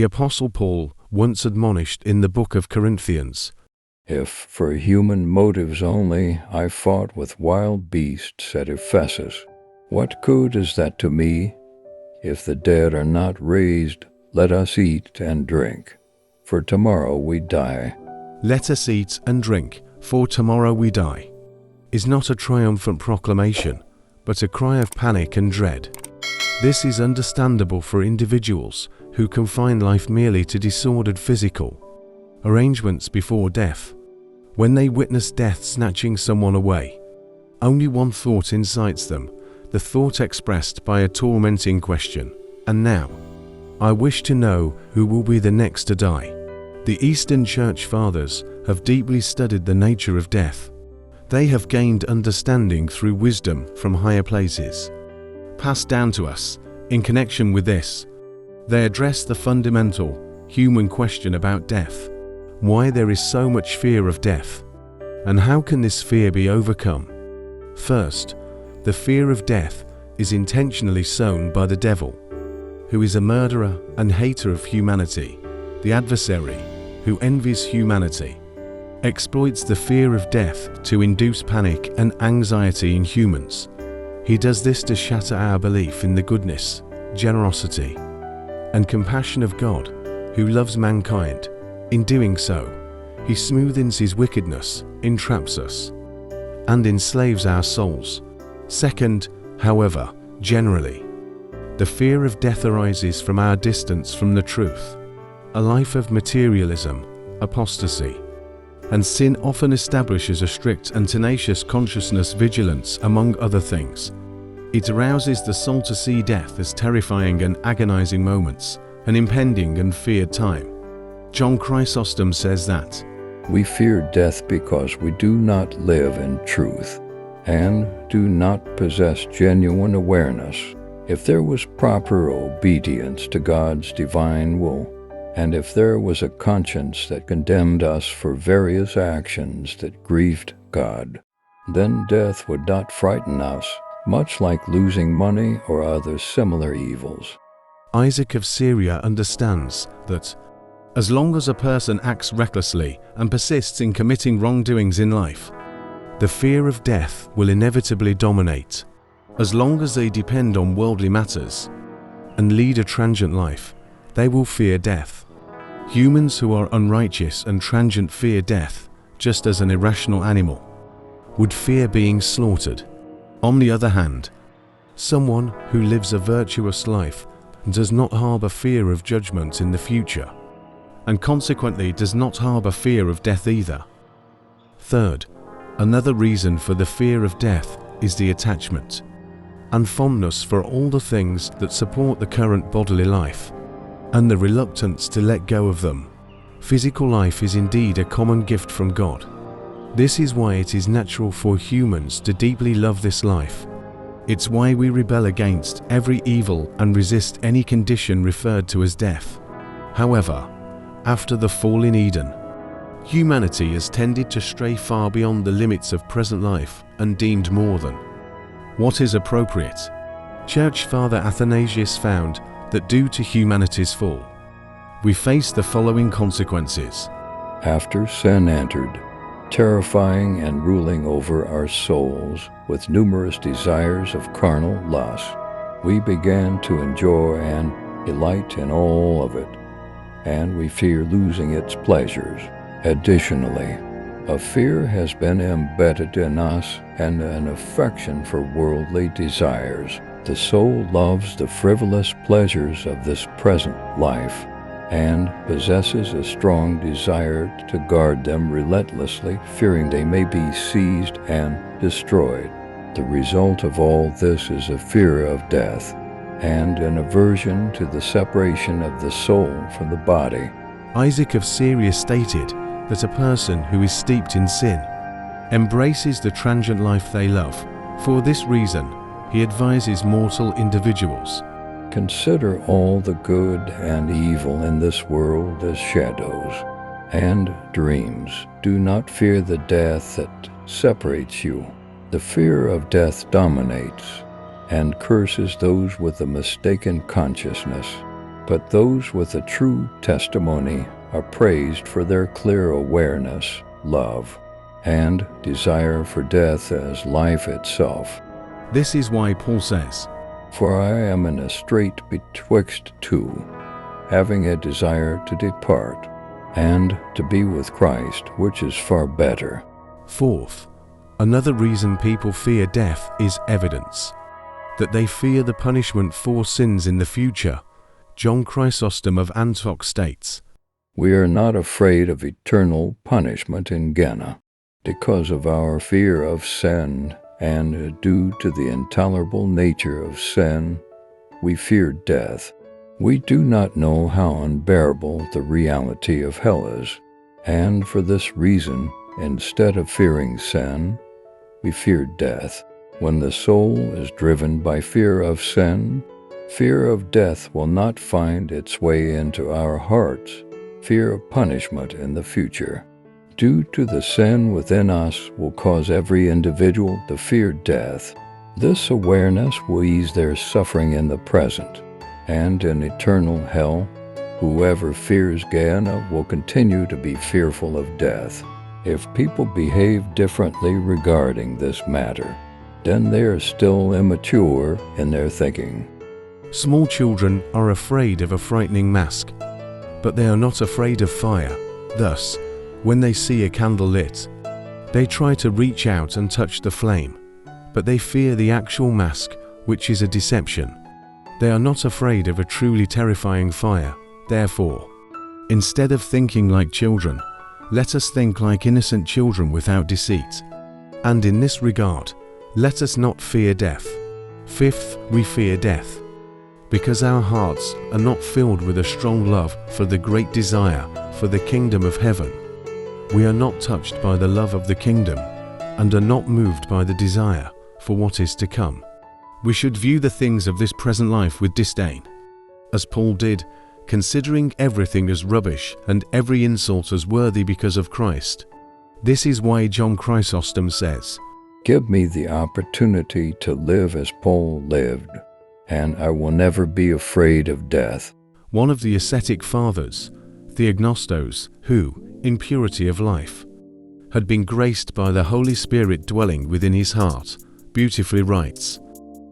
The Apostle Paul once admonished in the book of Corinthians, "If for human motives only I fought with wild beasts at Ephesus, what good is that to me? If the dead are not raised, let us eat and drink, for tomorrow we die." "Let us eat and drink, for tomorrow we die," is not a triumphant proclamation, but a cry of panic and dread. This is understandable for individuals who confine life merely to disordered physical arrangements before death. When they witness death snatching someone away, only one thought incites them, the thought expressed by a tormenting question: "And now, I wish to know who will be the next to die." The Eastern Church Fathers have deeply studied the nature of death. They have gained understanding through wisdom from higher places, passed down to us. In connection with this, they address the fundamental human question about death: why there is so much fear of death, and how can this fear be overcome? First, the fear of death is intentionally sown by the devil, who is a murderer and hater of humanity. The adversary, who envies humanity, exploits the fear of death to induce panic and anxiety in humans. He does this to shatter our belief in the goodness, generosity, and compassion of God, who loves mankind. In doing so, he smoothens his wickedness, entraps us, and enslaves our souls. Second, however, generally, the fear of death arises from our distance from the truth. A life of materialism, apostasy, and sin often establishes a strict and tenacious consciousness vigilance, among other things. It arouses the soul to see death as terrifying and agonizing moments, an impending and feared time. John Chrysostom says that, "We fear death because we do not live in truth and do not possess genuine awareness. If there was proper obedience to God's divine will, and if there was a conscience that condemned us for various actions that grieved God, then death would not frighten us, much like losing money or other similar evils." Isaac of Syria understands that as long as a person acts recklessly and persists in committing wrongdoings in life, the fear of death will inevitably dominate. As long as they depend on worldly matters and lead a transient life, they will fear death. Humans who are unrighteous and transient fear death, just as an irrational animal would fear being slaughtered. On the other hand, someone who lives a virtuous life does not harbor fear of judgment in the future, and consequently does not harbor fear of death either. Third, another reason for the fear of death is the attachment and fondness for all the things that support the current bodily life, and the reluctance to let go of them. Physical life is indeed a common gift from God. This is why it is natural for humans to deeply love this life. It's why we rebel against every evil and resist any condition referred to as death. However, after the fall in Eden, humanity has tended to stray far beyond the limits of present life and deemed more than what is appropriate. Church Father Athanasius found that due to humanity's fall, we face the following consequences. After sin entered, terrifying and ruling over our souls with numerous desires of carnal lust, we began to enjoy and delight in all of it, and we fear losing its pleasures. Additionally, a fear has been embedded in us and an affection for worldly desires. The soul loves the frivolous pleasures of this present life and possesses a strong desire to guard them relentlessly, fearing they may be seized and destroyed. The result of all this is a fear of death and an aversion to the separation of the soul from the body. Isaac of Syria stated that a person who is steeped in sin embraces the transient life they love. For this reason, he advises mortal individuals: "Consider all the good and evil in this world as shadows and dreams. Do not fear the death that separates you. The fear of death dominates and curses those with a mistaken consciousness. But those with a true testimony are praised for their clear awareness, love, and desire for death as life itself. This is why Paul says, For I am in a strait betwixt two, having a desire to depart, and to be with Christ, which is far better. Fourth, another reason people fear death is evidence. That they fear the punishment for sins in the future. John Chrysostom of Antioch states, We are not afraid of eternal punishment in Gehenna, because of our fear of sin, and due to the intolerable nature of sin, we fear death. We do not know how unbearable the reality of hell is, and for this reason, instead of fearing sin, we fear death. When the soul is driven by fear of sin, fear of death will not find its way into our hearts. Fear of punishment in the future, due to the sin within us, will cause every individual to fear death. This awareness will ease their suffering in the present, and in eternal hell, whoever fears Gehenna will continue to be fearful of death. If people behave differently regarding this matter, then they are still immature in their thinking. Small children are afraid of a frightening mask, but they are not afraid of fire. Thus, when they see a candle lit, they try to reach out and touch the flame, but they fear the actual mask, which is a deception. They are not afraid of a truly terrifying fire. Therefore, instead of thinking like children, let us think like innocent children without deceit. And in this regard, let us not fear death. Fifth, we fear death because our hearts are not filled with a strong love for the great desire for the kingdom of heaven. We are not touched by the love of the kingdom and are not moved by the desire for what is to come. We should view the things of this present life with disdain, as Paul did, considering everything as rubbish and every insult as worthy because of Christ. This is why John Chrysostom says, Give me the opportunity to live as Paul lived, and I will never be afraid of death. One of the ascetic fathers, Theognostos, who, in purity of life, had been graced by the Holy Spirit dwelling within his heart, beautifully writes,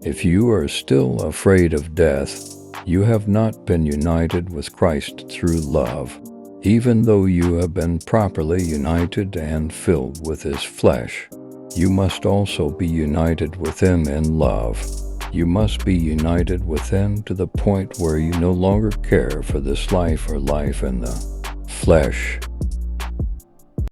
If you are still afraid of death, you have not been united with Christ through love, even though you have been properly united and filled with his flesh. You must also be united with him in love. You must be united with him to the point where you no longer care for this life or life in the flesh,